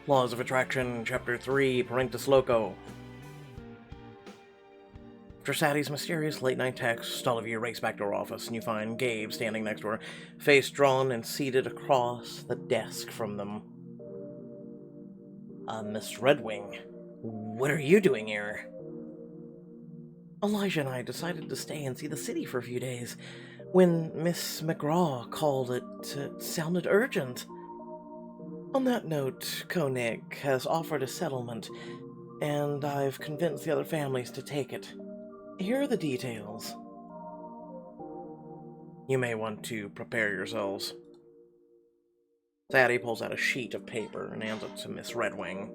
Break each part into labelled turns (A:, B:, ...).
A: Laws of Attraction, Chapter 3, Parentis Loco. After Sadie's mysterious late-night text, all of you race back to her office, and you find Gabe standing next to her, face drawn and seated across the desk from them. Miss Redwing, what are you doing here? Elijah and I decided to stay and see the city for a few days. When Miss McGraw called, it sounded urgent. On that note, Koenig has offered a settlement, and I've convinced the other families to take it. Here are the details. You may want to prepare yourselves. Sadie pulls out a sheet of paper and hands it to Miss Redwing.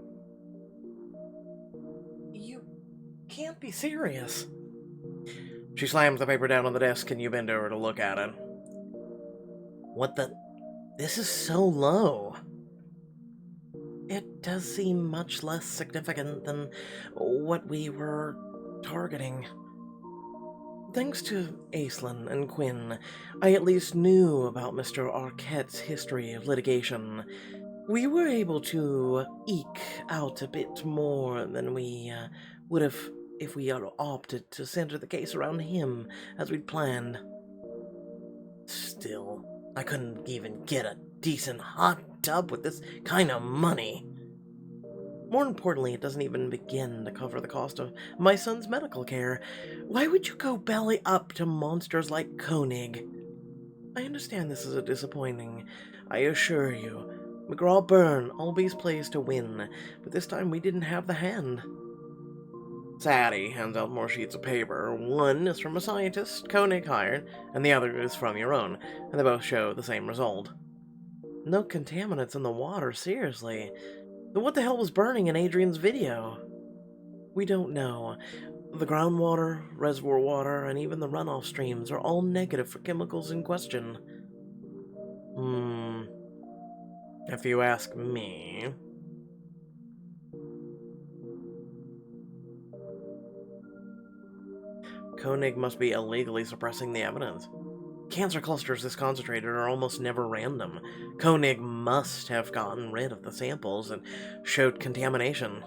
A: You can't be serious. She slams the paper down on the desk and you bend over to look at it. What the? This is so low. It does seem much less significant than what we were targeting. Thanks to Aislinn and Quinn, I at least knew about Mr. Arquette's history of litigation. We were able to eke out a bit more than we would have if we had opted to center the case around him as we'd planned. Still, I couldn't even get a decent hot tub with this kind of money. More importantly, it doesn't even begin to cover the cost of my son's medical care. Why would you go belly up to monsters like Koenig? I understand this is disappointing. I assure you, McGraw-Byrne always plays to win, but this time we didn't have the hand. Sadie hands out more sheets of paper. One is from a scientist Koenig hired, and the other is from your own, and they both show the same result. No contaminants in the water, seriously. Then what the hell was burning in Adrian's video? We don't know. The groundwater, reservoir water, and even the runoff streams are all negative for chemicals in question. If you ask me... Koenig must be illegally suppressing the evidence. Cancer clusters this concentrated are almost never random. Koenig must have gotten rid of the samples and showed contamination.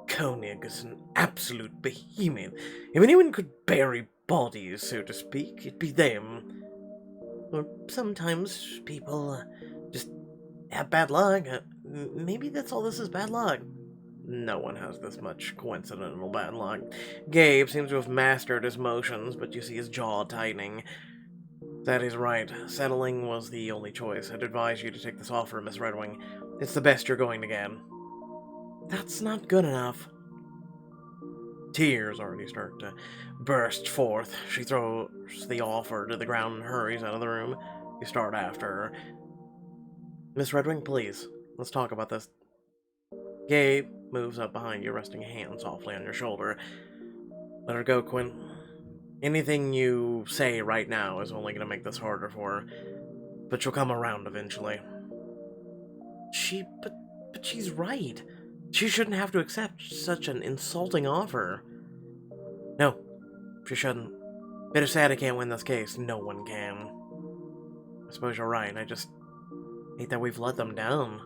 A: Koenig is an absolute behemoth. If anyone could bury bodies, so to speak, it'd be them. Or sometimes people just have bad luck. Maybe that's all this is, bad luck. No one has this much coincidental bad luck. Gabe seems to have mastered his motions, but you see his jaw tightening. That is right. Settling was the only choice. I'd advise you to take this offer, Miss Redwing. It's the best you're going to get. That's not good enough. Tears already start to burst forth. She throws the offer to the ground and hurries out of the room. You start after her. Miss Redwing, please. Let's talk about this. Gabe moves up behind you, resting a hand softly on your shoulder. Let her go, Quinn. Anything you say right now is only going to make this harder for her, but she'll come around eventually. But she's right. She shouldn't have to accept such an insulting offer. No, she shouldn't. Bit of sad I can't win this case. No one can. I suppose you're right. I just hate that we've let them down.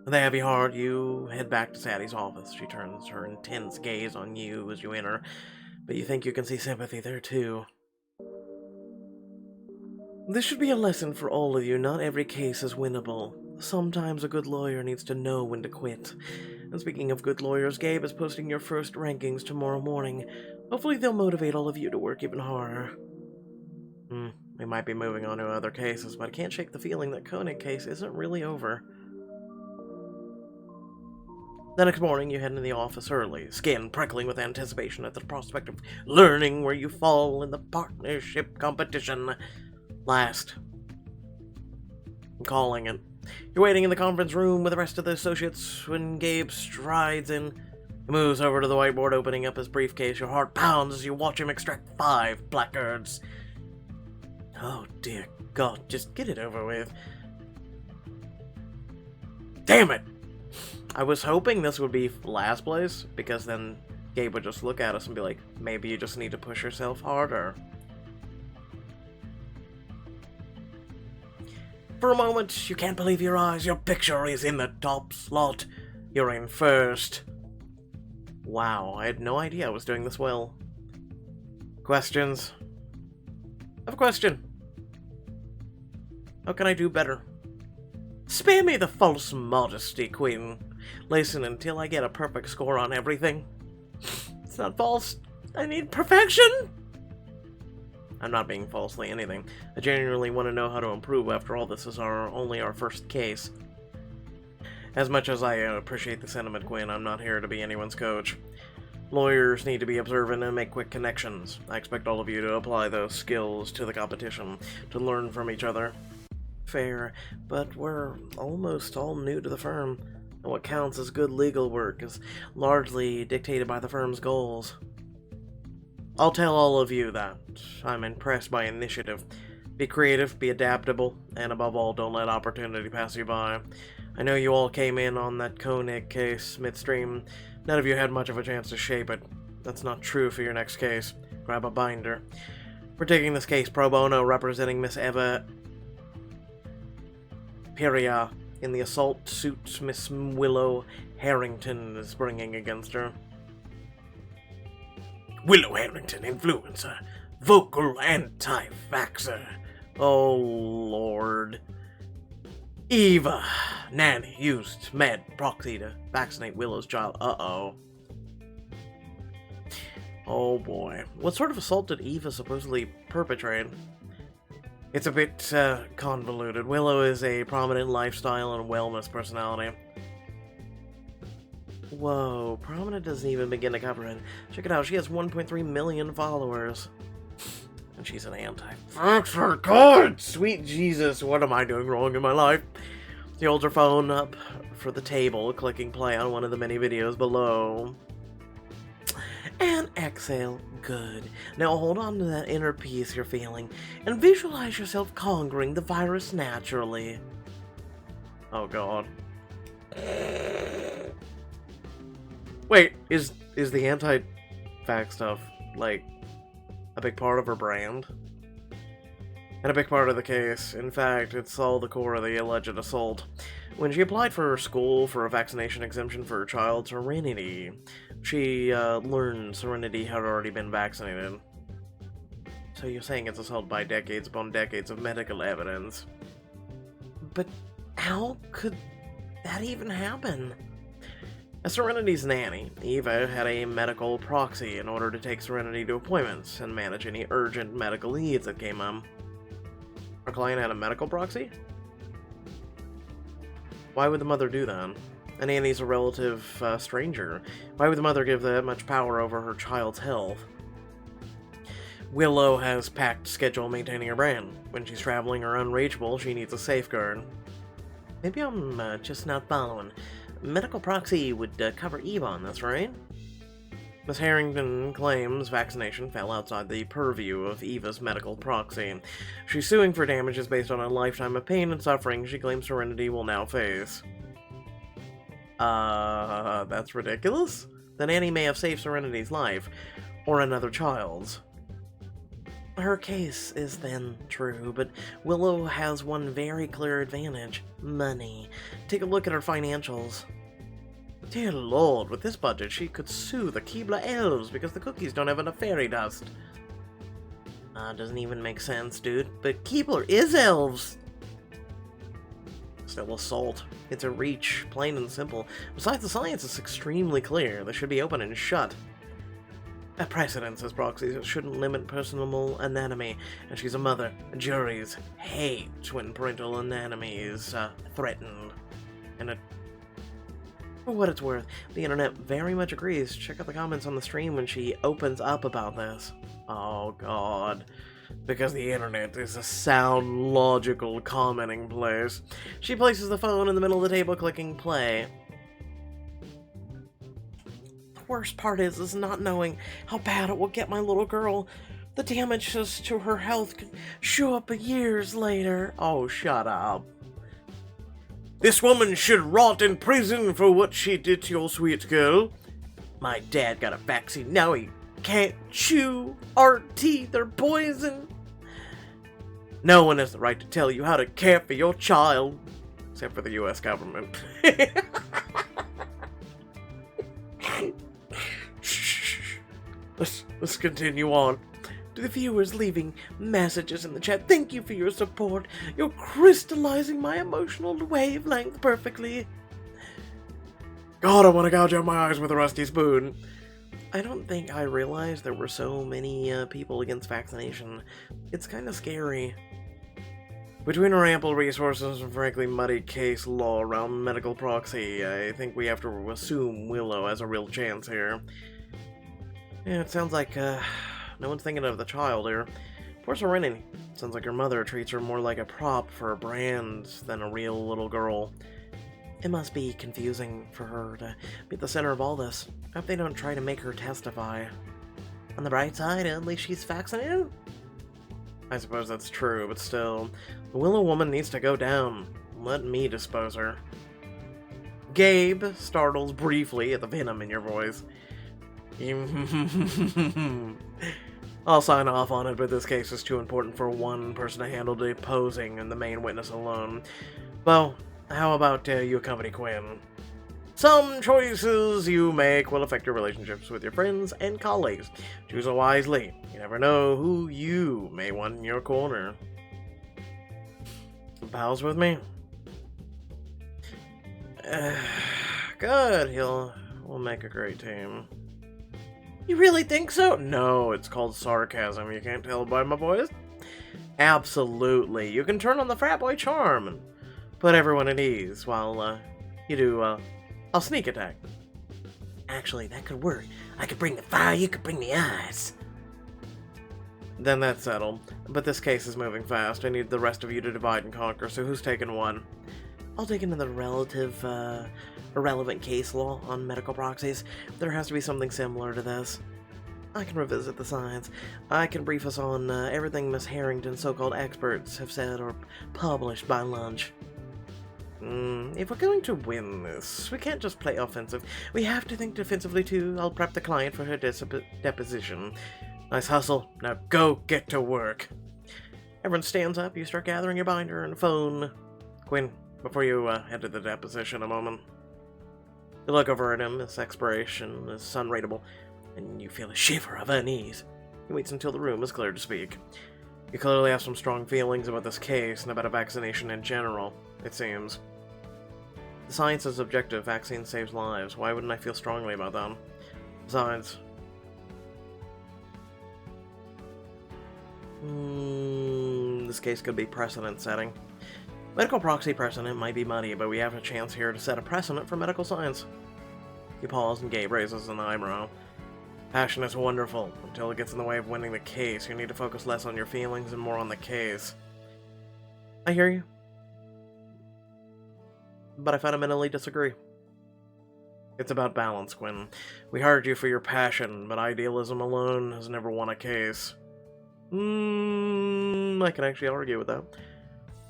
A: With a heavy heart, you head back to Sadie's office. She turns her intense gaze on you as you enter, but you think you can see sympathy there too. This should be a lesson for all of you. Not every case is winnable. Sometimes a good lawyer needs to know when to quit. And speaking of good lawyers, Gabe is posting your first rankings tomorrow morning. Hopefully they'll motivate all of you to work even harder. We might be moving on to other cases, but I can't shake the feeling that Koenig case isn't really over. The next morning, you head into the office early, skin prickling with anticipation at the prospect of learning where you fall in the partnership competition. Last. I'm calling it. You're waiting in the conference room with the rest of the associates when Gabe strides in. He moves over to the whiteboard, opening up his briefcase. Your heart pounds as you watch him extract 5 placards. Oh dear God, just get it over with. Damn it! I was hoping this would be last place, because then Gabe would just look at us and be like, maybe you just need to push yourself harder. For a moment, you can't believe your eyes. Your picture is in the top slot. You're in first. Wow, I had no idea I was doing this well. Questions? I have a question. How can I do better? Spare me the false modesty, Queen. Listen until I get a perfect score on everything. It's not false. I need perfection! I'm not being falsely anything. I genuinely want to know how to improve. After all, this is only our first case. As much as I appreciate the sentiment, Quinn, I'm not here to be anyone's coach. Lawyers need to be observant and make quick connections. I expect all of you to apply those skills to the competition, to learn from each other. Fair, but we're almost all new to the firm, and what counts as good legal work is largely dictated by the firm's goals. I'll tell all of you that. I'm impressed by initiative. Be creative, be adaptable, and above all, don't let opportunity pass you by. I know you all came in on that Koenig case midstream. None of you had much of a chance to shape it. That's not true for your next case. Grab a binder. We're taking this case pro bono, representing Miss Eva Peria in the assault suit Miss Willow Harrington is bringing against her. Willow Harrington, influencer, vocal anti-vaxxer. Oh, Lord. Eva, nanny, used med proxy to vaccinate Willow's child. Uh-oh. Oh, boy. What sort of assault did Eva supposedly perpetrate? It's a bit, convoluted. Willow is a prominent lifestyle and wellness personality. Whoa, prominent doesn't even begin to cover it. Check it out, she has 1.3 million followers. And she's an anti-vaxxer. God, sweet Jesus, what am I doing wrong in my life? She holds her phone up for the table, clicking play on one of the many videos below. And exhale. Good. Now hold on to that inner peace you're feeling, and visualize yourself conquering the virus naturally. Oh, God. Wait, is the anti-vax stuff, like, a big part of her brand? And a big part of the case. In fact, it's all the core of the alleged assault. When she applied for her school for a vaccination exemption for her child, Serenity, she learned Serenity had already been vaccinated. So you're saying it's assault by decades upon decades of medical evidence. But how could that even happen? As Serenity's nanny, Eva had a medical proxy in order to take Serenity to appointments and manage any urgent medical needs that came up. Our client had a medical proxy? Why would the mother do that? A nanny's a relative stranger. Why would the mother give that much power over her child's health? Willow has packed schedule maintaining her brand. When she's traveling or unreachable, she needs a safeguard. Maybe I'm just not following. Medical proxy would cover Eva on this, right? Miss Harrington claims vaccination fell outside the purview of Eva's medical proxy. She's suing for damages based on a lifetime of pain and suffering she claims Serenity will now face. That's ridiculous? The nanny may have saved Serenity's life, or another child's. Her case is then true, but Willow has one very clear advantage: money. Take a look at her financials. Dear Lord, with this budget, she could sue the Keebler elves because the cookies don't have enough fairy dust. Doesn't even make sense, dude. But Keebler is elves! Still assault. It's a reach, plain and simple. Besides, the science is extremely clear. They should be open and shut. A precedent says proxies shouldn't limit personal anatomy, and she's a mother. Juries hate when parental anatomy is threatened. And for what it's worth, the internet very much agrees. Check out the comments on the stream when she opens up about this. Oh, God. Because the internet is a sound, logical commenting place. She places the phone in the middle of the table, clicking play. The worst part is not knowing how bad it will get my little girl. The damages to her health could show up years later. Oh, shut up. This woman should rot in prison for what she did to your sweet girl. My dad got a vaccine, now he can't chew. Our teeth are poison. No one has the right to tell you how to care for your child. Except for the U.S. government. Shh. Let's continue on. To the viewers leaving messages in the chat, thank you for your support. You're crystallizing my emotional wavelength perfectly. God, I want to gouge out my eyes with a rusty spoon. I don't think I realized there were so many people against vaccination. It's kind of scary. Between our ample resources and frankly muddy case law around medical proxy, I think we have to assume Willow has a real chance here. Yeah, it sounds like no one's thinking of the child here. Poor Serenity. Sounds like her mother treats her more like a prop for a brand than a real little girl. It must be confusing for her to be at the center of all this. I hope they don't try to make her testify. On the bright side, at least she's vaccinated? I suppose that's true, but still, the Willow woman needs to go down. Let me dispose her. Gabe startles briefly at the venom in your voice. I'll sign off on it, but this case is too important for one person to handle deposing and the main witness alone. Well, how about you accompany Quinn? Some choices you make will affect your relationships with your friends and colleagues. Choose wisely. You never know who you may want in your corner. Pals with me? Good. We'll make a great team. You really think so? No, it's called sarcasm. You can't tell by my voice? Absolutely. You can turn on the frat boy charm and put everyone at ease while you do I'll sneak attack. Actually, that could work. I could bring the fire, you could bring the ice. Then that's settled. But this case is moving fast. I need the rest of you to divide and conquer, so who's taking one? I'll take into the irrelevant case law on medical proxies. There has to be something similar to this. I can revisit the science. I can brief us on everything Miss Harrington's so-called experts have said or published by lunch. If we're going to win this, we can't just play offensive. We have to think defensively too. I'll prep the client for her deposition. Nice hustle. Now go get to work. Everyone stands up. You start gathering your binder and phone. Quinn, before you head to the deposition a moment. You look over at him. His expiration is unreadable, and you feel a shiver of unease. He waits until the room is clear to speak. You clearly have some strong feelings about this case and about a vaccination in general, it seems. The science is objective. Vaccine saves lives. Why wouldn't I feel strongly about them? Besides... this case could be precedent-setting. Medical proxy precedent might be muddy, but we have a chance here to set a precedent for medical science. You pause, and Gabe raises an eyebrow. Passion is wonderful. Until it gets in the way of winning the case, you need to focus less on your feelings and more on the case. I hear you. But I fundamentally disagree. It's about balance, Quinn. We hired you for your passion, but idealism alone has never won a case. I can actually argue with that.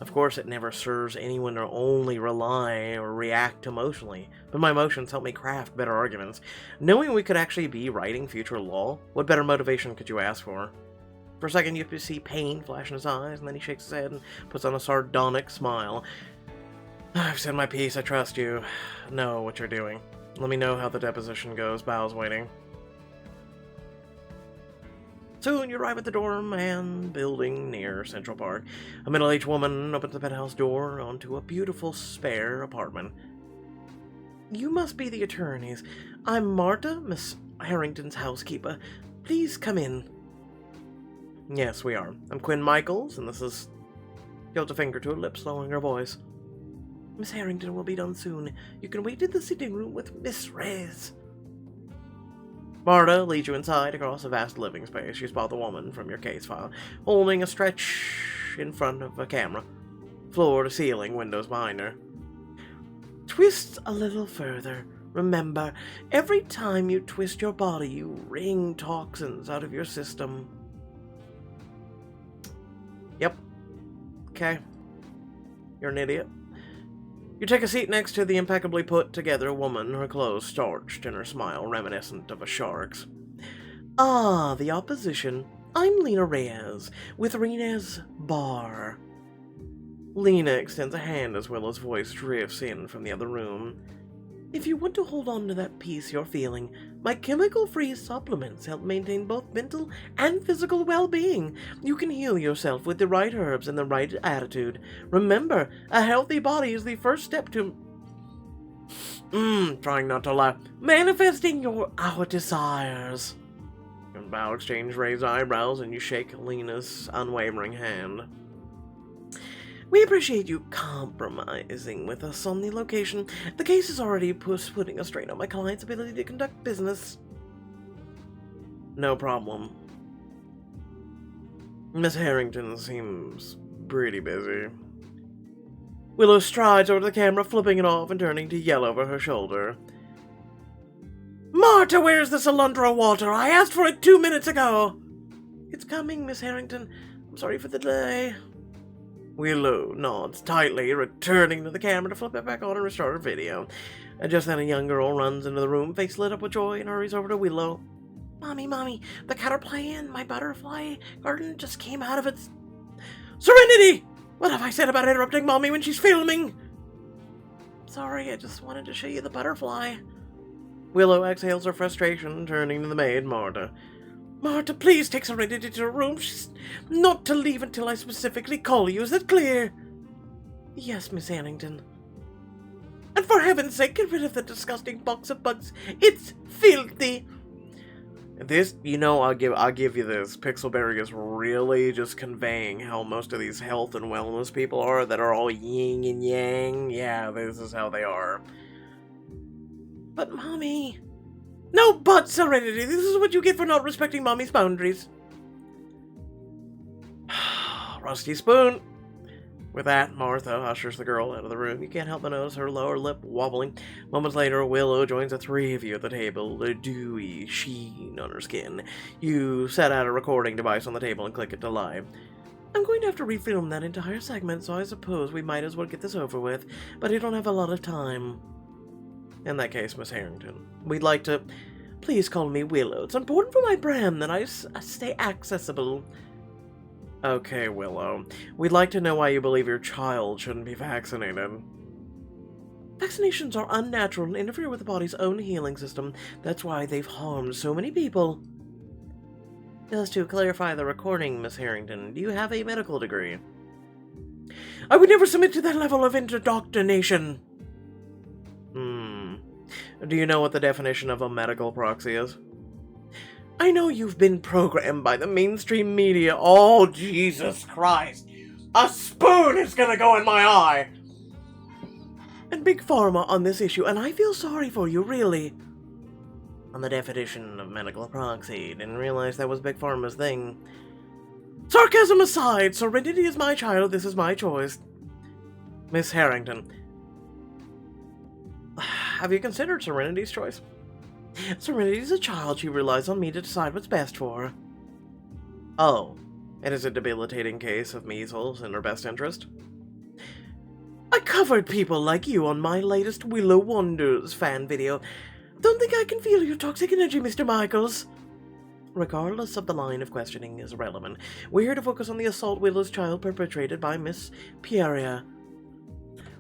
A: Of course, it never serves anyone to only rely or react emotionally, but my emotions help me craft better arguments. Knowing we could actually be writing future law, what better motivation could you ask for? For a second, you see pain flash in his eyes, and then he shakes his head and puts on a sardonic smile. I've said my piece, I trust you. Know what you're doing. Let me know how the deposition goes. Bow's waiting. Soon you arrive at the dorm and building near Central Park. A middle-aged woman opens the penthouse door onto a beautiful spare apartment. You must be the attorneys. I'm Marta, Miss Harrington's housekeeper. Please come in. Yes, we are. I'm Quinn Michaels, and this is... She holds a finger to her lips, lowering her voice. Miss Harrington will be done soon. You can wait in the sitting room with Miss Reyes. Marta leads you inside across a vast living space. You spot the woman from your case file, holding a stretch in front of a camera. Floor to ceiling, windows behind her. Twist a little further. Remember, every time you twist your body, you wring toxins out of your system. Yep. Okay. You're an idiot. You take a seat next to the impeccably put-together woman, her clothes starched and her smile reminiscent of a shark's. Ah, the opposition. I'm Lena Reyes, with Rena's Bar. Lena extends a hand as Willow's voice drifts in from the other room. If you want to hold on to that peace you're feeling, my chemical-free supplements help maintain both mental and physical well-being. You can heal yourself with the right herbs and the right attitude. Remember, a healthy body is the first step to... trying not to laugh. Manifesting our desires. And Bao exchange raised eyebrows and you shake Lena's unwavering hand. We appreciate you compromising with us on the location. The case is already putting a strain on my client's ability to conduct business. No problem. Miss Harrington seems pretty busy. Willow strides over to the camera, flipping it off and turning to yell over her shoulder. Marta, where's the cilantro water? I asked for it 2 minutes ago. It's coming, Miss Harrington. I'm sorry for the delay. Willow nods tightly, returning to the camera to flip it back on and restart her video. And just then a young girl runs into the room, face lit up with joy, and hurries over to Willow. Mommy, the cat are playing. My butterfly garden just came out of its... Serenity! What have I said about interrupting Mommy when she's filming? Sorry, I just wanted to show you the butterfly. Willow exhales her frustration, turning to the maid, Marta. Marta, please take Serenity to her room. She's not to leave until I specifically call you. Is that clear? Yes, Miss Harrington. And for heaven's sake, get rid of the disgusting box of bugs. It's filthy. This, I'll give you this. Pixelberry is really just conveying how most of these health and wellness people are that are all yin and yang. Yeah, this is how they are. But, Mommy... No but, Serenity! This is what you get for not respecting Mommy's boundaries. Rusty spoon! With that, Martha ushers the girl out of the room. You can't help but notice her lower lip wobbling. Moments later, Willow joins the three of you at the table, a dewy sheen on her skin. You set out a recording device on the table and click it to live. I'm going to have to refilm that entire segment, so I suppose we might as well get this over with, but I don't have a lot of time. In that case, Miss Harrington, we'd like to... Please call me Willow. It's important for my brand that I stay accessible. Okay, Willow. We'd like to know why you believe your child shouldn't be vaccinated. Vaccinations are unnatural and interfere with the body's own healing system. That's why they've harmed so many people. Just to clarify the recording, Miss Harrington, do you have a medical degree? I would never submit to that level of indoctrination. Do you know what the definition of a medical proxy is? I know you've been programmed by the mainstream media. Oh, Jesus Christ. A spoon is gonna go in my eye! And Big Pharma on this issue, and I feel sorry for you, really. On the definition of medical proxy, didn't realize that was Big Pharma's thing. Sarcasm aside, Serenity is my child, this is my choice. Miss Harrington. Have you considered Serenity's choice? Serenity's a child. She relies on me to decide what's best for her. Oh, it is a debilitating case of measles in her best interest? I covered people like you on my latest Willow Wonders fan video. Don't think I can feel your toxic energy, Mr. Michaels. Regardless of the line of questioning is relevant, we're here to focus on the assault Willow's child perpetrated by Miss Pieria.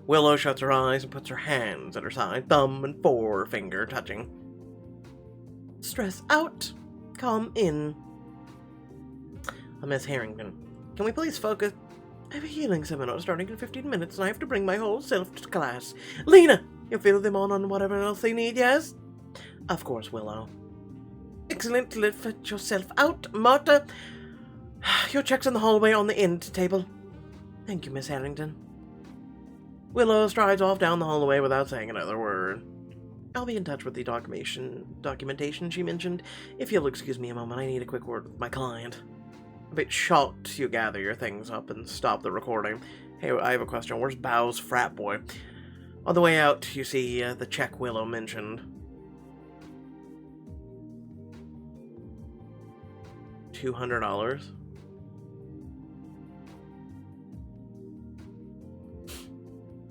A: Willow shuts her eyes and puts her hands at her side, thumb and forefinger touching. Stress out. Calm in. Miss Harrington, can we please focus? I have a healing seminar starting in 15 minutes and I have to bring my whole self to class. Lena, you fill them on whatever else they need, yes? Of course, Willow. Excellent. Let yourself out. Marta, your check's in the hallway on the end table. Thank you, Miss Harrington. Willow strides off down the hallway without saying another word. I'll be in touch with the documentation she mentioned. If you'll excuse me a moment, I need a quick word with my client. A bit shocked, you gather your things up and stop the recording. Hey, I have a question. Where's Bao's frat boy? On the way out, you see the check Willow mentioned. $200.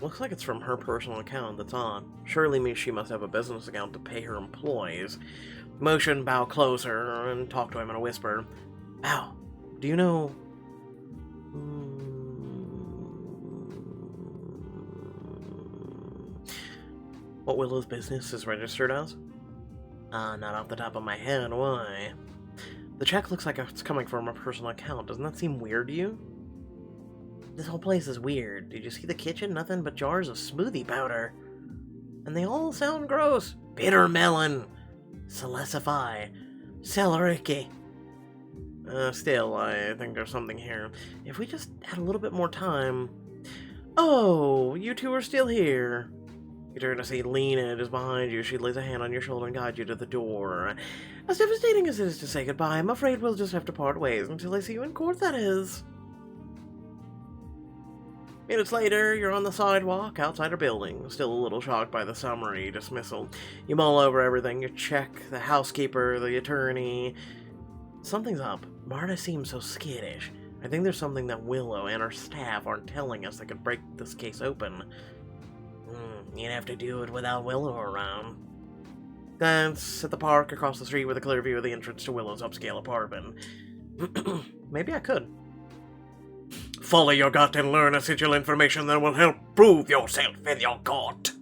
A: Looks like it's from her personal account that's on. Surely she must have a business account to pay her employees. Motion Bao closer and talk to him in a whisper. Bao, Do you know... what Willow's business is registered as? Not off the top of my head, why? The check looks like it's coming from a personal account. Doesn't that seem weird to you? This whole place is weird. Did you see the kitchen? Nothing but jars of smoothie powder. And they all sound gross. Bitter melon. Salicify. Celericky. Still, I think there's something here. If we just had a little bit more time... Oh, you two are still here. You turn to see Lena is behind you. She lays a hand on your shoulder and guides you to the door. As devastating as it is to say goodbye, I'm afraid we'll just have to part ways until I see you in court, that is. Minutes later, you're on the sidewalk outside her building, still a little shocked by the summary dismissal. You mull over everything. You check the housekeeper, the attorney. Something's up. Marta seems so skittish. I think there's something that Willow and her staff aren't telling us that could break this case open. You'd have to do it without Willow around. That's at the park across the street with a clear view of the entrance to Willow's upscale apartment. Maybe I could. Follow your gut and learn essential information that will help prove yourself in your court.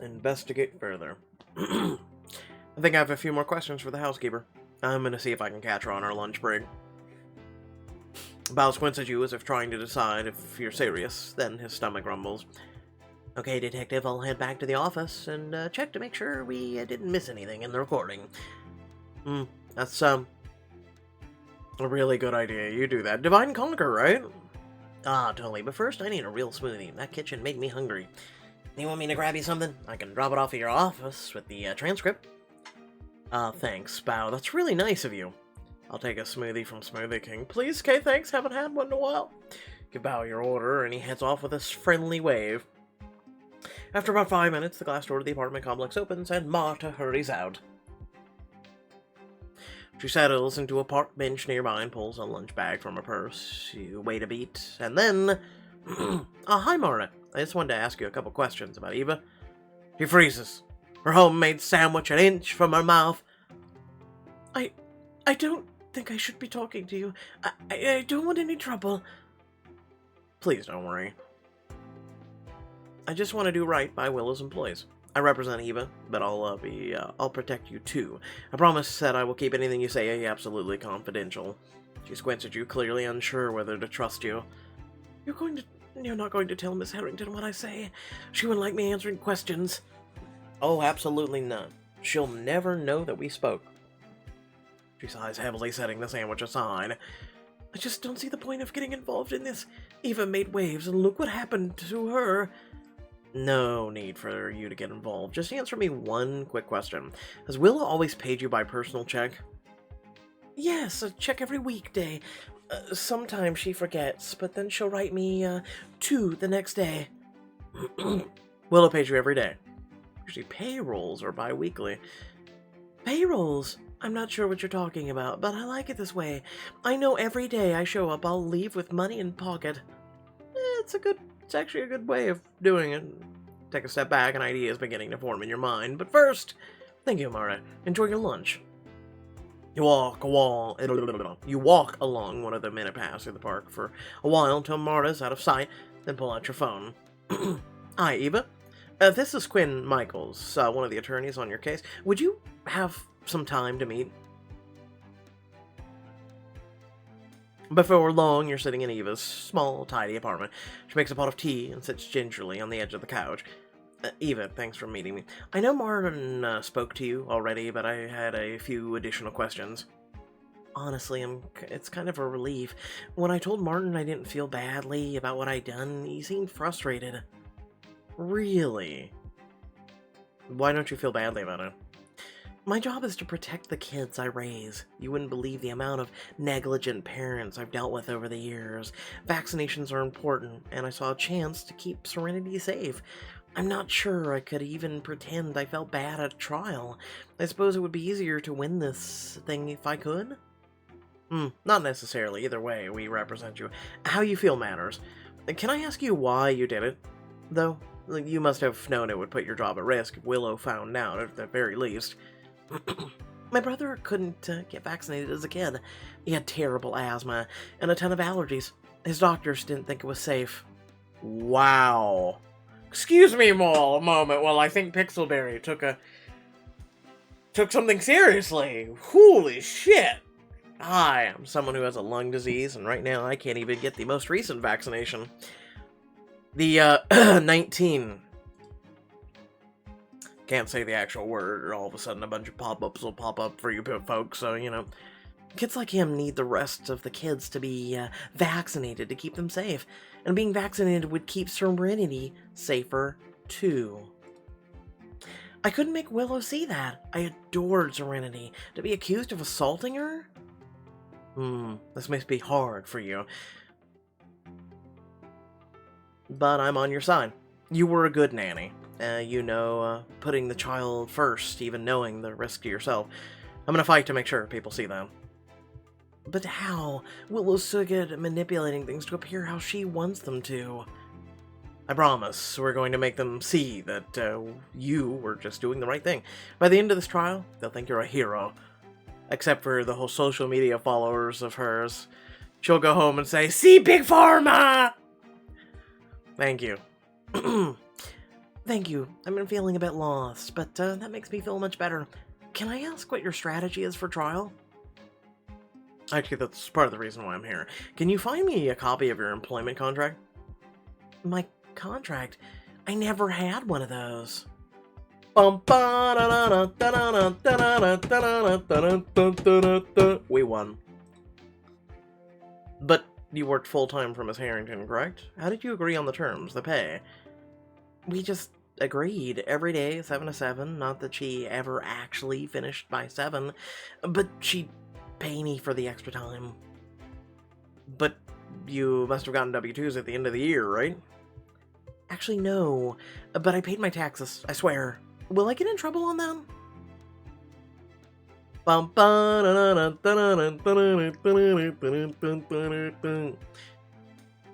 A: Investigate further. I think I have a few more questions for the housekeeper. I'm gonna see if I can catch her on our lunch break. Bao squints at you as if trying to decide if you're serious, then his stomach rumbles. Okay, Detective, I'll head back to the office and check to make sure we didn't miss anything in the recording. That's, a really good idea. You do that. Divide and conquer, right? Totally. But first, I need a real smoothie. That kitchen made me hungry. You want me to grab you something? I can drop it off at your office with the transcript. Thanks, Bao. That's really nice of you. I'll take a smoothie from Smoothie King. Please, Kay, thanks. Haven't had one in a while. Give Bao your order, and he heads off with a friendly wave. After about 5 minutes, the glass door to the apartment complex opens, and Marta hurries out. She settles into a park bench nearby and pulls a lunch bag from her purse. You wait a beat, and then... hi, Marta. I just wanted to ask you a couple questions about Eva. She freezes, her homemade sandwich an inch from her mouth. I don't think I should be talking to you. I don't want any trouble. Please don't worry. I just want to do right by Willow's employees. I represent Eva, but I'll protect you too. I promise that I will keep anything you say absolutely confidential. She squints at you, clearly unsure whether to trust you. You're not going to tell Miss Harrington what I say? She wouldn't like me answering questions. Oh, absolutely not. She'll never know that we spoke. She sighs heavily, setting the sandwich aside. I just don't see the point of getting involved in this. Eva made waves, and look what happened to her. No need for you to get involved. Just answer me one quick question. Has Willow always paid you by personal check? Yes, a check every weekday. Sometimes she forgets, but then she'll write me, 2 the next day. Willow pays you every day. Usually payrolls are bi-weekly. Payrolls? I'm not sure what you're talking about, but I like it this way. I know every day I show up, I'll leave with money in pocket. It's actually a good way of doing it. Take a step back, an idea is beginning to form in your mind. But first, thank you, Marta. Enjoy your lunch. You walk along one of the minute paths through the park for a while until Marta's out of sight, then pull out your phone. Hi, Eva. This is Quinn Michaels, one of the attorneys on your case. Would you have some time to meet? Before long, you're sitting in Eva's small, tidy apartment. She makes a pot of tea and sits gingerly on the edge of the couch. Eva, thanks for meeting me. I know Martin spoke to you already, but I had a few additional questions. Honestly, it's kind of a relief. When I told Martin I didn't feel badly about what I'd done, he seemed frustrated. Really? Why don't you feel badly about it? My job is to protect the kids I raise. You wouldn't believe the amount of negligent parents I've dealt with over the years. Vaccinations are important, and I saw a chance to keep Serenity safe. I'm not sure I could even pretend I felt bad at trial. I suppose it would be easier to win this thing if I could? Not necessarily. Either way, we represent you. How you feel matters. Can I ask you why you did it, though? You must have known it would put your job at risk if Willow found out, at the very least. My brother couldn't get vaccinated as a kid. He had terrible asthma and a ton of allergies. His doctors didn't think it was safe. Wow. Excuse me, Mole, a moment while I think Pixelberry took something seriously. Holy shit. I am someone who has a lung disease, and right now I can't even get the most recent vaccination. The 19. Can't say the actual word, or all of a sudden a bunch of pop-ups will pop up for you folks, so, you know. Kids like him need the rest of the kids to be vaccinated to keep them safe. And being vaccinated would keep Serenity safer, too. I couldn't make Willow see that. I adored Serenity. To be accused of assaulting her? This must be hard for you. But I'm on your side. You were a good nanny. Putting the child first, even knowing the risk to yourself. I'm gonna fight to make sure people see that. But how? Willow's so good at manipulating things to appear how she wants them to. I promise, we're going to make them see that you were just doing the right thing. By the end of this trial, they'll think you're a hero. Except for the whole social media followers of hers. She'll go home and say, "See Big Pharma!" Thank you. Thank you. I've been feeling a bit lost, but that makes me feel much better. Can I ask what your strategy is for trial? Actually, that's part of the reason why I'm here. Can you find me a copy of your employment contract? My contract? I never had one of those. We won. But you worked full-time for Miss Harrington, correct? How did you agree on the terms, the pay? We just agreed every day, 7 to 7. Not that she ever actually finished by 7, but she'd pay me for the extra time. But you must have gotten W-2s at the end of the year, right? Actually, no. But I paid my taxes, I swear. Will I get in trouble on that? You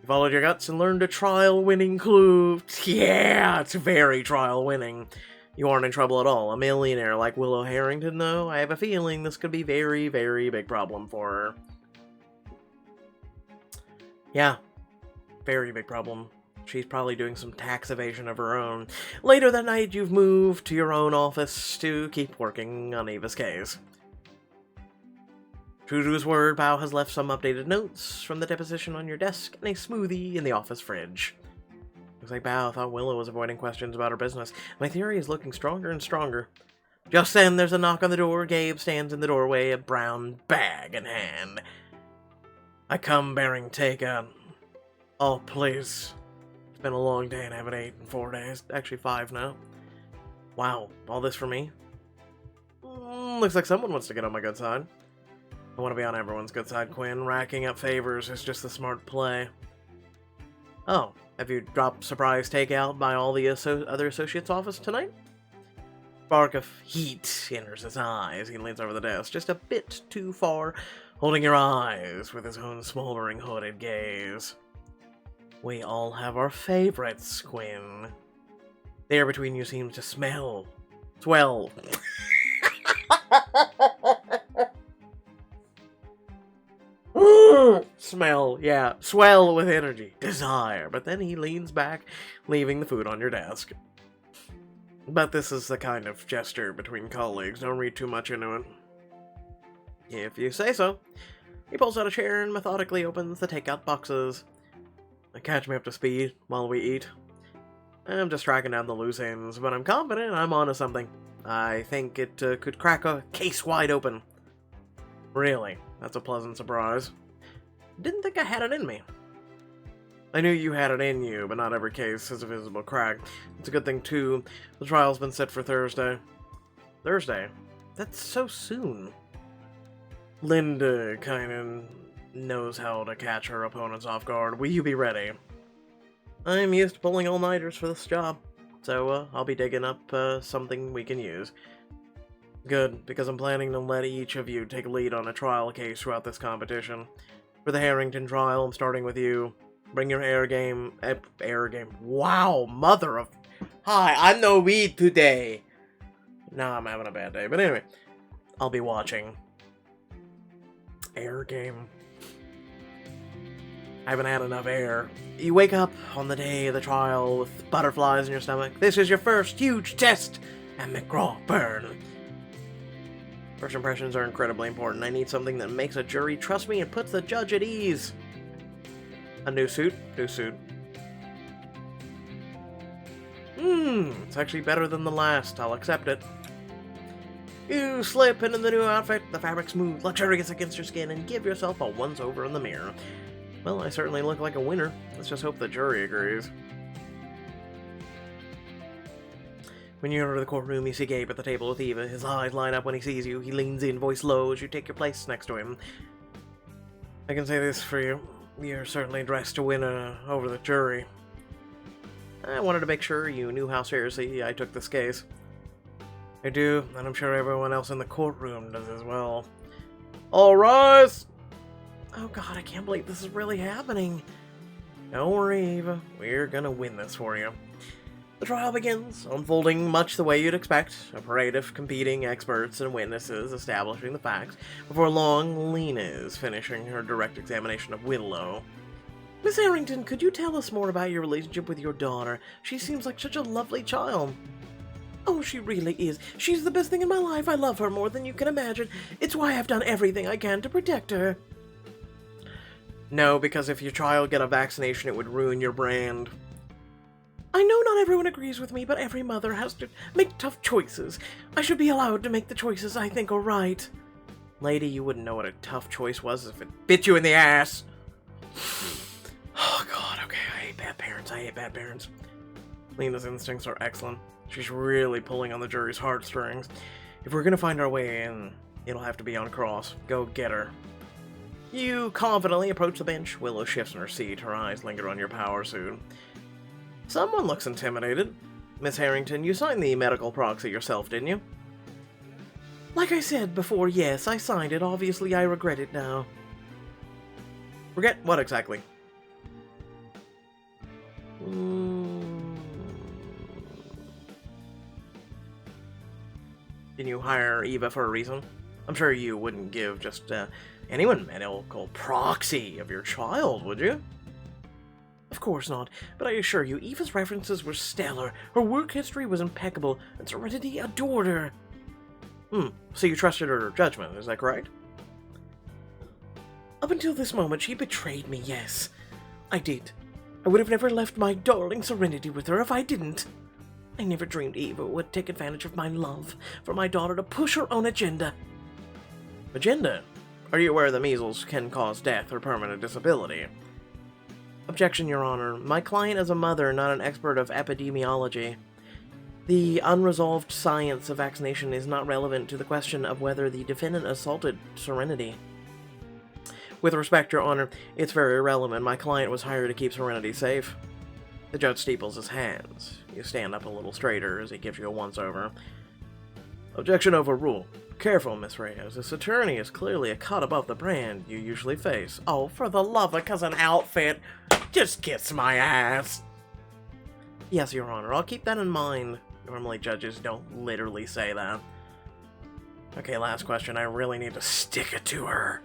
A: followed your guts and learned a trial-winning clue. Yeah, it's very trial-winning. You aren't in trouble at all. A millionaire like Willow Harrington, though, I have a feeling this could be very, very big problem for her. Yeah, very big problem. She's probably doing some tax evasion of her own. Later that night, you've moved to your own office to keep working on Ava's case. True to his word, Bao has left some updated notes from the deposition on your desk and a smoothie in the office fridge. Looks like Bao thought Willow was avoiding questions about her business. My theory is looking stronger and stronger. Just then, there's a knock on the door. Gabe stands in the doorway, a brown bag in hand. I come bearing takeout. Oh, please. It's been a long day and I haven't eaten in 4 days. Actually, 5 now. Wow, all this for me? Looks like someone wants to get on my good side. I want to be on everyone's good side, Quinn. Racking up favors is just a smart play. Oh, have you dropped surprise takeout by all the other associates' office tonight? Spark of heat enters his eyes. He leans over the desk just a bit too far, holding your eyes with his own smoldering hooded gaze. We all have our favorites, Quinn. The air between you seems to swell. Smell, yeah. Swell with energy. Desire. But then he leans back, leaving the food on your desk. But this is the kind of gesture between colleagues. Don't read too much into it. If you say so. He pulls out a chair and methodically opens the takeout boxes. Catch me up to speed while we eat. I'm just tracking down the loose ends, but I'm confident I'm onto something. I think it could crack a case wide open. Really? That's a pleasant surprise. Didn't think I had it in me. I knew you had it in you, but not every case has a visible crack. It's a good thing, too. The trial's been set for Thursday. Thursday? That's so soon. Linda kinda knows how to catch her opponents off guard. Will you be ready? I'm used to pulling all-nighters for this job, so I'll be digging up something we can use. Good, because I'm planning to let each of you take a lead on a trial case throughout this competition. For the Harrington trial, I'm starting with you. Bring your air game. Wow, mother of... Hi, I'm no weed today. No, I'm having a bad day. But anyway, I'll be watching. Air game. I haven't had enough air. You wake up on the day of the trial with butterflies in your stomach. This is your first huge test at McGraw Burn. First impressions are incredibly important. I need something that makes a jury trust me and puts the judge at ease. A new suit? New suit. It's actually better than the last. I'll accept it. You slip into the new outfit, the fabric smooth, luxurious against your skin, and give yourself a once-over in the mirror. Well, I certainly look like a winner. Let's just hope the jury agrees. When you enter the courtroom, you see Gabe at the table with Eva. His eyes light up when he sees you. He leans in, voice low, as you take your place next to him. I can say this for you. You're certainly dressed to win over the jury. I wanted to make sure you knew how seriously I took this case. I do, and I'm sure everyone else in the courtroom does as well. All rise! Oh god, I can't believe this is really happening. Don't worry, Eva. We're gonna win this for you. The trial begins, unfolding much the way you'd expect. A parade of competing experts and witnesses establishing the facts. Before long, Lena is finishing her direct examination of Willow. Miss Harrington, could you tell us more about your relationship with your daughter? She seems like such a lovely child. Oh, she really is. She's the best thing in my life. I love her more than you can imagine. It's why I've done everything I can to protect her. No, because if your child got a vaccination, it would ruin your brand. I know not everyone agrees with me, but every mother has to make tough choices. I should be allowed to make the choices I think are right. Lady, you wouldn't know what a tough choice was if it bit you in the ass. Oh god, okay, I hate bad parents. I hate bad parents. Lena's instincts are excellent. She's really pulling on the jury's heartstrings. If we're gonna find our way in, it'll have to be on cross. Go get her. You confidently approach the bench. Willow shifts in her seat. Her eyes linger on your power suit. Someone looks intimidated. Miss Harrington, you signed the medical proxy yourself, didn't you? Like I said before, yes, I signed it. Obviously, I regret it now. Regret what exactly? Didn't you hire Eva for a reason? I'm sure you wouldn't give just anyone medical proxy of your child, would you? Of course not, but I assure you, Eva's references were stellar. Her work history was impeccable, and Serenity adored her. So you trusted her judgment, is that correct? Up until this moment, she betrayed me, yes. I did. I would have never left my darling Serenity with her if I didn't. I never dreamed Eva would take advantage of my love for my daughter to push her own agenda. Agenda? Are you aware that measles can cause death or permanent disability? Objection, Your Honor. My client is a mother, not an expert of epidemiology. The unresolved science of vaccination is not relevant to the question of whether the defendant assaulted Serenity. With respect, Your Honor, it's very irrelevant. My client was hired to keep Serenity safe. The judge steeples his hands. You stand up a little straighter as he gives you a once-over. Objection overruled. Careful, Miss Reyes. This attorney is clearly a cut above the brand you usually face. Oh, for the love of cousin outfit, just kiss my ass. Yes, Your Honor, I'll keep that in mind. Normally judges don't literally say that. Okay, last question. I really need to stick it to her.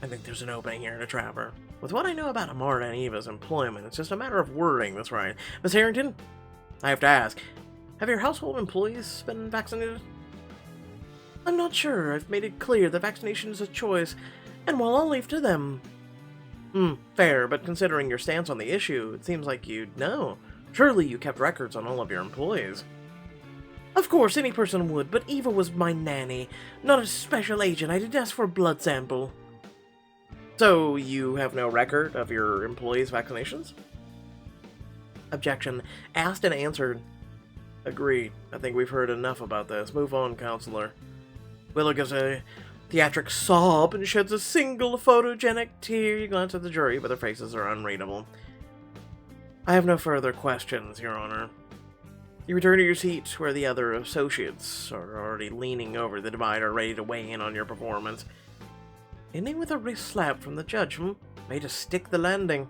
A: I think there's an opening here to trap her. With what I know about Amarta and Eva's employment, it's just a matter of wording this right. Miss Harrington, I have to ask, have your household employees been vaccinated? I'm not sure. I've made it clear that vaccination is a choice, and well, I'll leave to them. Fair, but considering your stance on the issue, it seems like you'd know. Surely you kept records on all of your employees. Of course, any person would, but Eva was my nanny, not a special agent. I didn't ask for a blood sample. So, you have no record of your employees' vaccinations? Objection. Asked and answered. Agreed. I think we've heard enough about this. Move on, counselor. Willow gives a theatric sob and sheds a single photogenic tear. You glance at the jury, but their faces are unreadable. I have no further questions, Your Honor. You return to your seat, where the other associates are already leaning over the divider, ready to weigh in on your performance. Ending with a wrist slap from the judge, Way to stick the landing.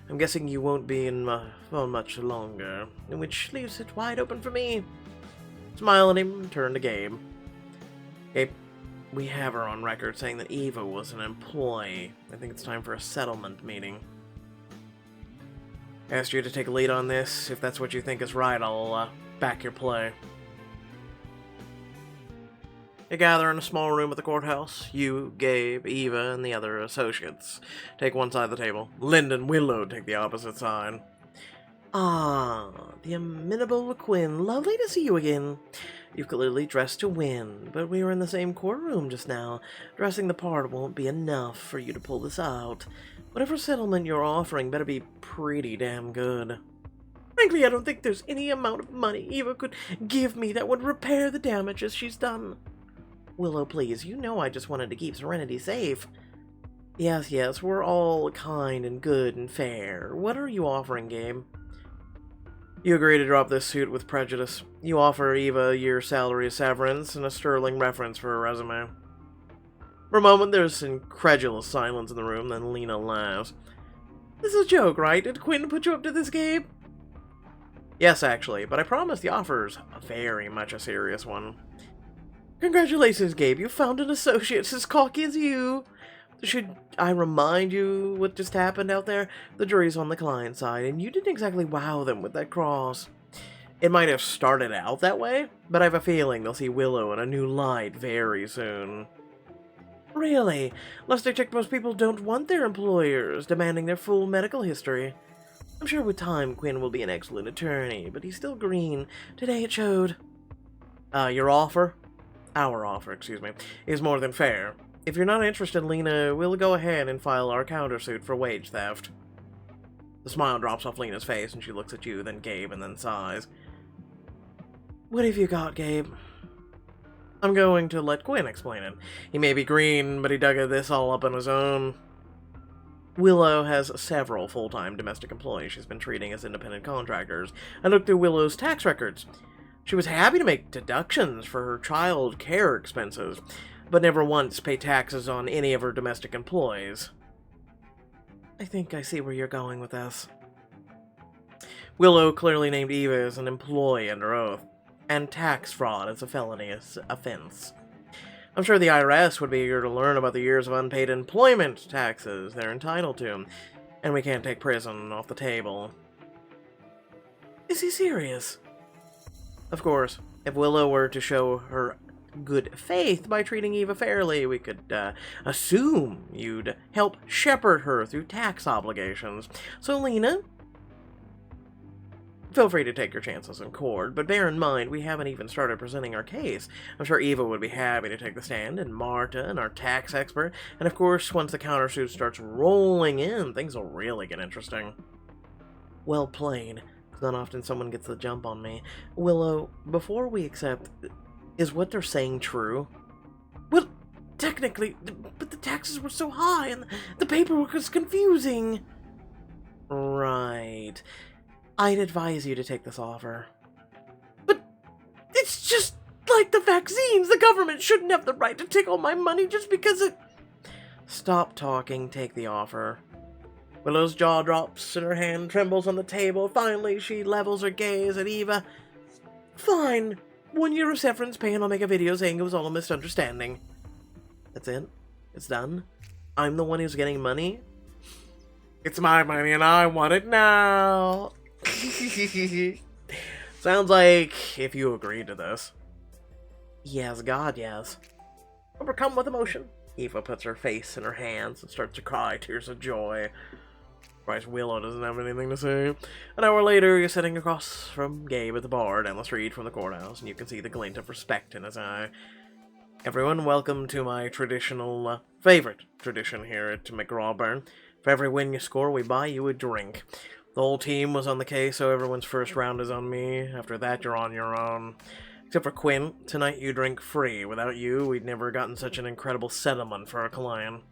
A: I'm guessing you won't be in for much longer, which leaves it wide open for me. Smile at him and turn to Gabe. Gabe, We have her on record saying that Eva was an employee. I think it's time for a settlement meeting. Asked you to take a lead on this. If that's what you think is right, I'll back your play. You gather in a small room at the courthouse. You, Gabe, Eva, and the other associates take one side of the table. Lind and Willow take the opposite side. Ah, the inimitable Quinn. Lovely to see you again. You've clearly dressed to win, but we were in the same courtroom just now. Dressing the part won't be enough for you to pull this out. Whatever settlement you're offering better be pretty damn good. Frankly, I don't think there's any amount of money Eva could give me that would repair the damages she's done. Willow, please, you know I just wanted to keep Serenity safe. Yes, we're all kind and good and fair. What are you offering, Gabe? You agree to drop this suit with prejudice. You offer Eva a year's salary as severance and a sterling reference for her resume. For a moment, there's incredulous silence in the room, then Lena laughs. This is a joke, right? Did Quinn put you up to this, Gabe? Yes, actually, but I promise the offer's very much a serious one. Congratulations, Gabe. You found an associate as cocky as you. Should I remind you what just happened out there? The jury's on the client side, and you didn't exactly wow them with that cross. It might have started out that way, but I have a feeling they'll see Willow in a new light very soon. Really? Last I checked, most people don't want their employers demanding their full medical history. I'm sure with time Quinn will be an excellent attorney, but he's still green. Today it showed. Our offer, is more than fair. If you're not interested, Lena, we'll go ahead and file our countersuit for wage theft. The smile drops off Lena's face, and she looks at you, then Gabe, and then sighs. What have you got, Gabe? I'm going to let Quinn explain it. He may be green, but he dug this all up on his own. Willow has several full-time domestic employees she's been treating as independent contractors. I looked through Willow's tax records. She was happy to make deductions for her child care expenses, but never once pay taxes on any of her domestic employees. I think I see where you're going with this. Willow clearly named Eva as an employee under oath, and tax fraud as a felony offense. I'm sure the IRS would be eager to learn about the years of unpaid employment taxes they're entitled to, and we can't take prison off the table. Is he serious? Of course, if Willow were to show her good faith by treating Eva fairly, we could assume you'd help shepherd her through tax obligations. So, Lena, feel free to take your chances in court, but bear in mind we haven't even started presenting our case. I'm sure Eva would be happy to take the stand, and Marta, and our tax expert, and of course, once the countersuit starts rolling in, things will really get interesting. Well played. It's not often someone gets the jump on me. Willow, before we accept, is what they're saying true? Well, technically, but the taxes were so high, and the paperwork was confusing. Right. I'd advise you to take this offer. But it's just like the vaccines. The government shouldn't have the right to take all my money just because it... Stop talking, take the offer. Willow's jaw drops and her hand trembles on the table. Finally, she levels her gaze at Eva. Fine. 1 year of severance pay and I'll make a video saying it was all a misunderstanding. That's it? It's done? I'm the one who's getting money? It's my money and I want it now. Sounds like if you agreed to this. Yes, God, yes. Overcome with emotion, Eva puts her face in her hands and starts to cry tears of joy. Christ, Willow doesn't have anything to say. An hour later, you're sitting across from Gabe at the bar down the street from the courthouse, and you can see the glint of respect in his eye. Everyone, welcome to my traditional, favorite tradition here at McRawburn. For every win you score, we buy you a drink. The whole team was on the case, so everyone's first round is on me. After that, you're on your own. Except for Quinn, tonight you drink free. Without you, we'd never gotten such an incredible settlement for our client.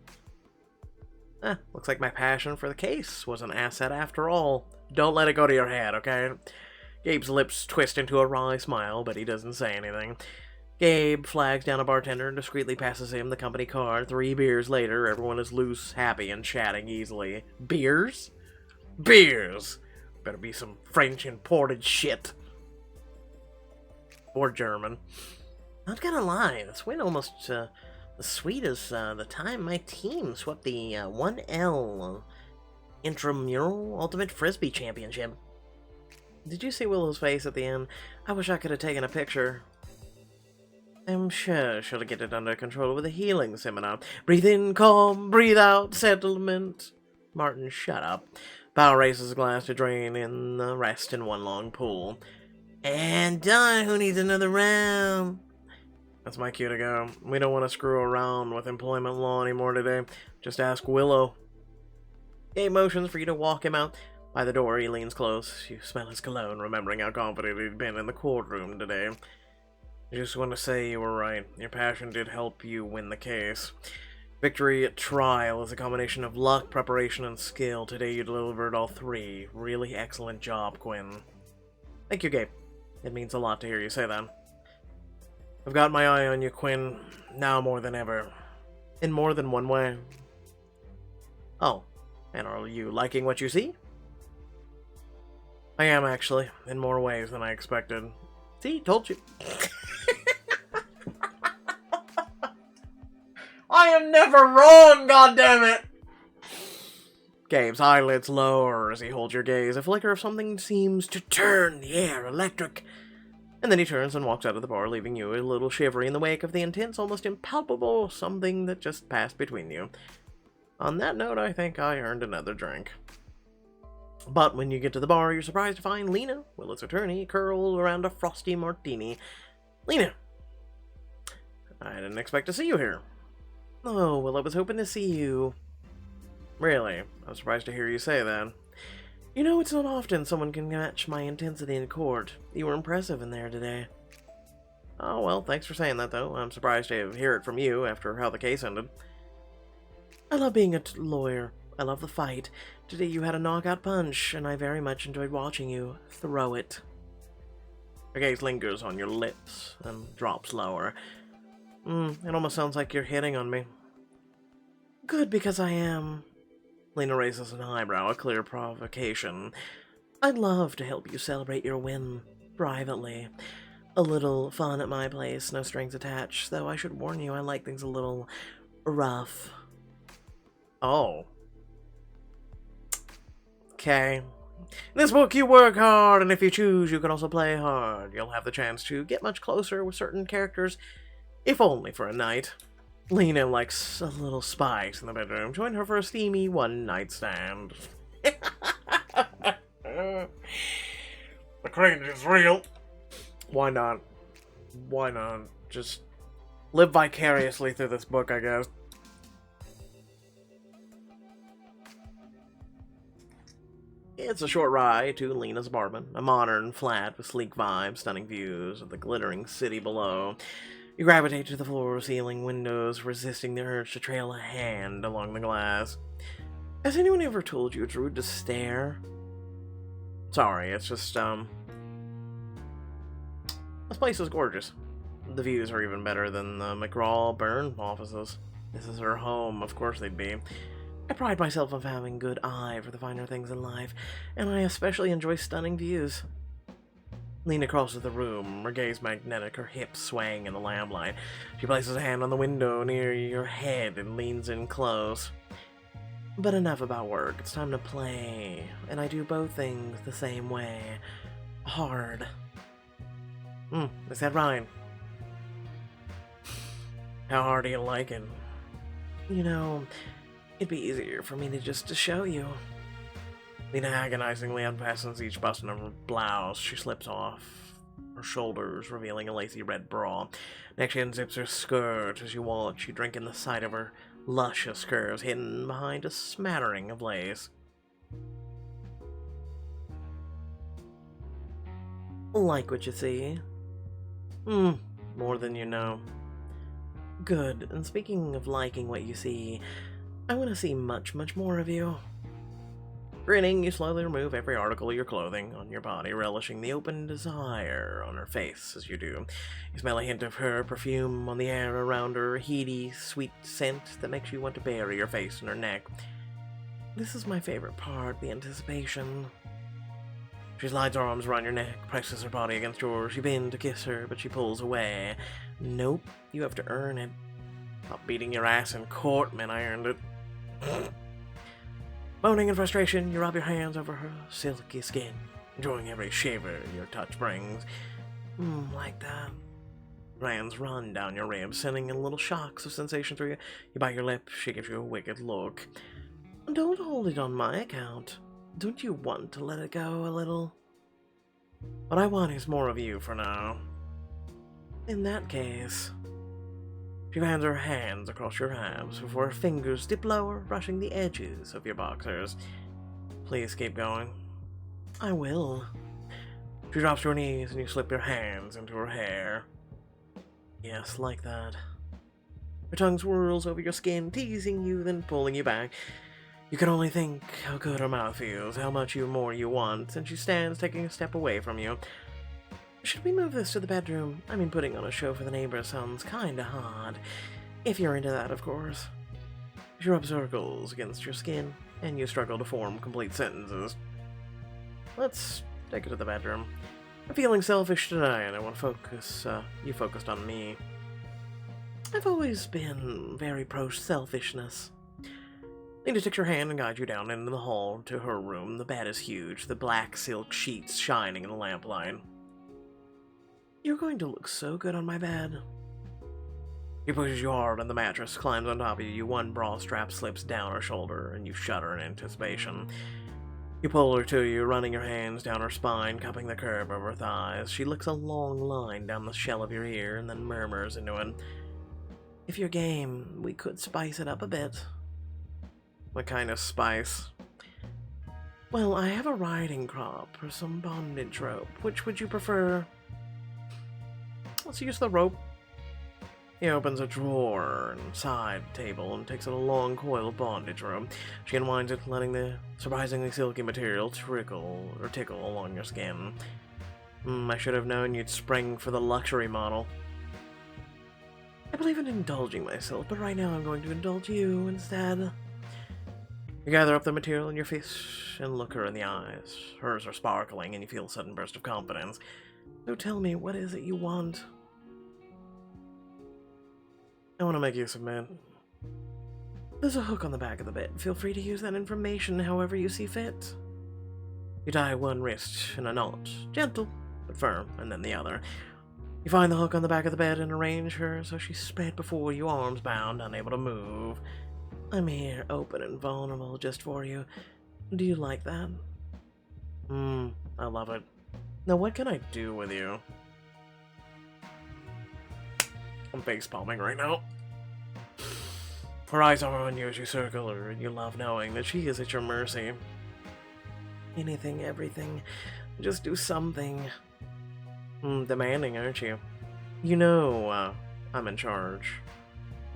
A: Looks like my passion for the case was an asset after all. Don't let it go to your head, okay? Gabe's lips twist into a wry smile, but he doesn't say anything. Gabe flags down a bartender and discreetly passes him the company card. 3 beers later, everyone is loose, happy, and chatting easily. Beers? Beers! Better be some French imported shit. Or German. Not gonna lie, this win almost Sweet as the time my team swept the 1L Intramural Ultimate Frisbee Championship. Did you see Willow's face at the end? I wish I could have taken a picture. I'm sure she'll get it under control with a healing seminar. Breathe in, calm. Breathe out, settlement. Martin, shut up. Power raises a glass to drain in the rest in one long pool. And done. Who needs another round? That's my cue to go. We don't want to screw around with employment law anymore today. Just ask Willow. Gabe motions for you to walk him out. By the door, he leans close. You smell his cologne, remembering how confident he'd been in the courtroom today. I just want to say you were right. Your passion did help you win the case. Victory at trial is a combination of luck, preparation, and skill. Today you delivered all three. Really excellent job, Quinn. Thank you, Gabe. It means a lot to hear you say that. I've got my eye on you, Quinn, now more than ever. In more than one way. Oh, and are you liking what you see? I am, actually, in more ways than I expected. See, told you. I am never wrong, goddammit! Gabe's eyelids lower as he holds your gaze. A flicker of something seems to turn the air electric. And then he turns and walks out of the bar, leaving you a little shivery in the wake of the intense, almost impalpable something that just passed between you. On that note, I think I earned another drink. But when you get to the bar, you're surprised to find Lena, Willow's attorney, curled around a frosty martini. Lena! I didn't expect to see you here. Oh, well, I was hoping to see you. Really? I'm surprised to hear you say that. You know, it's not often someone can match my intensity in court. You were impressive in there today. Oh, well, thanks for saying that, though. I'm surprised to hear it from you after how the case ended. I love being a lawyer. I love the fight. Today you had a knockout punch, and I very much enjoyed watching you throw it. Her gaze lingers on your lips and drops lower. It almost sounds like you're hitting on me. Good, because I am. Lena raises an eyebrow, a clear provocation. I'd love to help you celebrate your win, privately. A little fun at my place, no strings attached, though I should warn you I like things a little rough. Oh. Okay. In this book, you work hard, and if you choose, you can also play hard. You'll have the chance to get much closer with certain characters, if only for a night. Lena likes a little spice in the bedroom. Join her for a steamy one-night stand. The cringe is real. Why not? Why not? Just live vicariously through this book, I guess. It's a short ride to Lena's apartment, a modern flat with sleek vibes, stunning views of the glittering city below. You gravitate to the floor-ceiling windows, resisting the urge to trail a hand along the glass. Has anyone ever told you it's rude to stare? Sorry, it's just, this place is gorgeous. The views are even better than the McGraw-Byrne offices. This is her home, of course they'd be. I pride myself on having good eye for the finer things in life, and I especially enjoy stunning views. Lena crosses the room, her gaze magnetic, her hips swaying in the lamplight. She places a hand on the window near your head and leans in close. But enough about work, it's time to play, and I do both things the same way. Hard. Is that right? How hard do you like it? You know, it'd be easier for me to show you. Lena agonizingly unfastens each button of her blouse. She slips off her shoulders, revealing a lacy red bra. Next, she unzips her skirt as you watch. You drink in the sight of her luscious curves, hidden behind a smattering of lace. Like what you see? More than you know. Good. And speaking of liking what you see, I want to see much, much more of you. Grinning, you slowly remove every article of your clothing on your body, relishing the open desire on her face as you do. You smell a hint of her perfume on the air around her, a heady, sweet scent that makes you want to bury your face in her neck. This is my favorite part, the anticipation. She slides her arms around your neck, presses her body against yours. You bend to kiss her, but she pulls away. Nope, you have to earn it. Stop beating your ass in court, man. I earned it. Moaning in frustration, you rub your hands over her silky skin, enjoying every shiver your touch brings. Like that. Your hands run down your ribs, sending in little shocks of sensation through you. You bite your lip, she gives you a wicked look. Don't hold it on my account. Don't you want to let it go a little? What I want is more of you for now. In that case... She runs her hands across your abs before her fingers dip lower, brushing the edges of your boxers. Please keep going. I will. She drops to her knees and you slip your hands into her hair. Yes, like that. Her tongue swirls over your skin, teasing you, then pulling you back. You can only think how good her mouth feels, how much more you want, and she stands taking a step away from you. Should we move this to the bedroom? I mean, putting on a show for the neighbors sounds kinda hard. If you're into that, of course. She rubs circles against your skin, and you struggle to form complete sentences. Let's take it to the bedroom. I'm feeling selfish today, and I want to focus, you focused on me. I've always been very pro-selfishness. Lena takes your hand and guides you down into the hall to her room. The bed is huge, the black silk sheets shining in the lamplight. You're going to look so good on my bed. He pushes you hard on the mattress, climbs on top of you, one bra strap slips down her shoulder, and you shudder in anticipation. You pull her to you, running your hands down her spine, cupping the curve of her thighs. She licks a long line down the shell of your ear, and then murmurs into it. If you're game, we could spice it up a bit. What kind of spice? Well, I have a riding crop or some bondage rope. Which would you prefer? Let's use the rope. He opens a drawer and side table and takes out a long coil of bondage rope. She unwinds it, letting the surprisingly silky material tickle along your skin. I should have known you'd spring for the luxury model. I believe in indulging myself, but right now I'm going to indulge you instead. You gather up the material in your fist and look her in the eyes. Hers are sparkling and you feel a sudden burst of confidence. So tell me, what is it you want? I want to make you submit. There's a hook on the back of the bed. Feel free to use that information however you see fit. You tie one wrist in a knot, gentle but firm, and then the other. You find the hook on the back of the bed and arrange her so she's spread before you, arms bound, unable to move. I'm here, open and vulnerable, just for you. Do you like that? I love it. Now what can I do with you? I'm face palming right now. Her eyes are on you as you circle her, and you love knowing that she is at your mercy. Anything, everything. Just do something. Demanding, aren't you? You know, I'm in charge.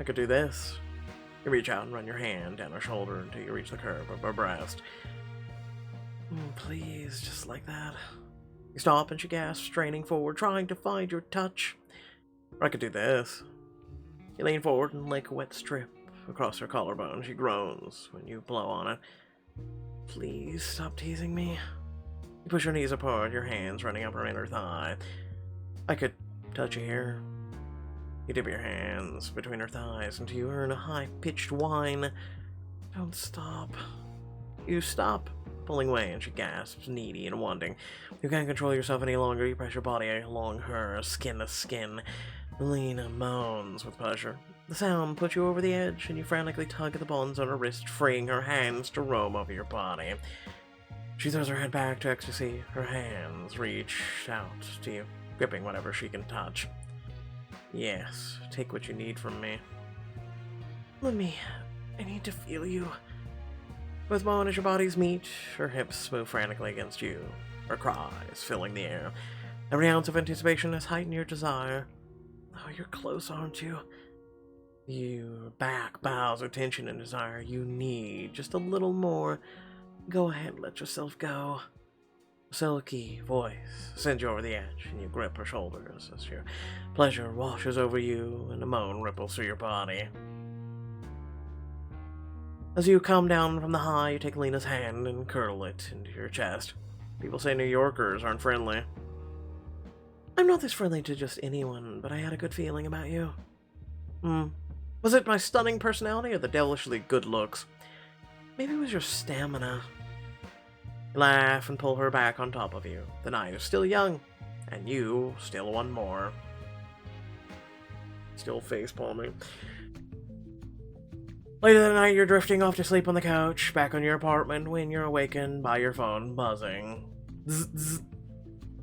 A: I could do this. You reach out and run your hand down her shoulder until you reach the curve of her breast. Please, just like that. You stop and she gasps, straining forward, trying to find your touch. Or I could do this. You lean forward and lick a wet strip across her collarbone. She groans when you blow on it. Please stop teasing me. You push her knees apart, your hands running up her inner thigh. I could touch you here. You dip your hands between her thighs until you earn a high-pitched whine. Don't stop. You stop, pulling away, and she gasps, needy and wanting. You can't control yourself any longer. You press your body along her, skin to skin. Lena moans with pleasure. The sound puts you over the edge, and you frantically tug at the bonds on her wrist, freeing her hands to roam over your body. She throws her head back to ecstasy. Her hands reach out to you, gripping whatever she can touch. Yes, take what you need from me. I need to feel you. With moan as your bodies meet, her hips move frantically against you, her cries filling the air. Every ounce of anticipation has heightened your desire. Oh, you're close, aren't you? Your back bows with tension and desire. You need just a little more. Go ahead, let yourself go. A silky voice sends you over the edge, and you grip her shoulders as your pleasure washes over you, and a moan ripples through your body. As you come down from the high, you take Lena's hand and curl it into your chest. People say New Yorkers aren't friendly. I'm not this friendly to just anyone, but I had a good feeling about you. Was it my stunning personality or the devilishly good looks? Maybe it was your stamina. You laugh and pull her back on top of you. The night is still young, and you still want more. Still face palming. Later that night, you're drifting off to sleep on the couch, back on your apartment, when you're awakened by your phone buzzing. Zzz, zzz.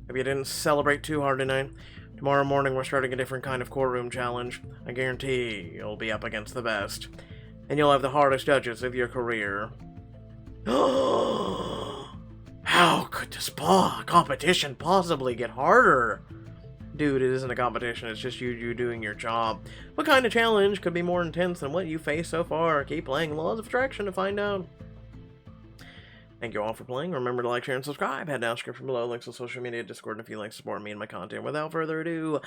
A: If you didn't celebrate too hard tonight, tomorrow morning we're starting a different kind of courtroom challenge. I guarantee you'll be up against the best. And you'll have the hardest judges of your career. How could this competition possibly get harder? Dude, it isn't a competition, it's just you doing your job. What kind of challenge could be more intense than what you faced so far? Keep playing Laws of Attraction to find out. Thank you all for playing. Remember to like, share, and subscribe. Head down description below, links to social media, Discord, and if you'd like to support me and my content. Without further ado,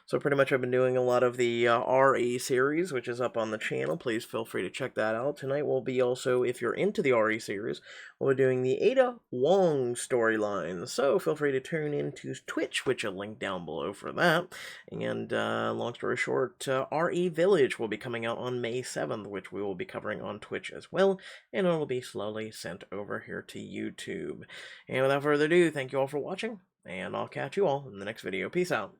A: so pretty much I've been doing a lot of the RE series, which is up on the channel. Please feel free to check that out. Tonight we'll be also, if you're into the RE series, we'll be doing the Ada Wong storyline. So feel free to tune into Twitch, which I'll link down below for that. And long story short, RE Village will be coming out on May 7th, which we will be covering on Twitch as well. And it'll be slowly sent over here to YouTube. And without further ado, thank you all for watching, and I'll catch you all in the next video. Peace out.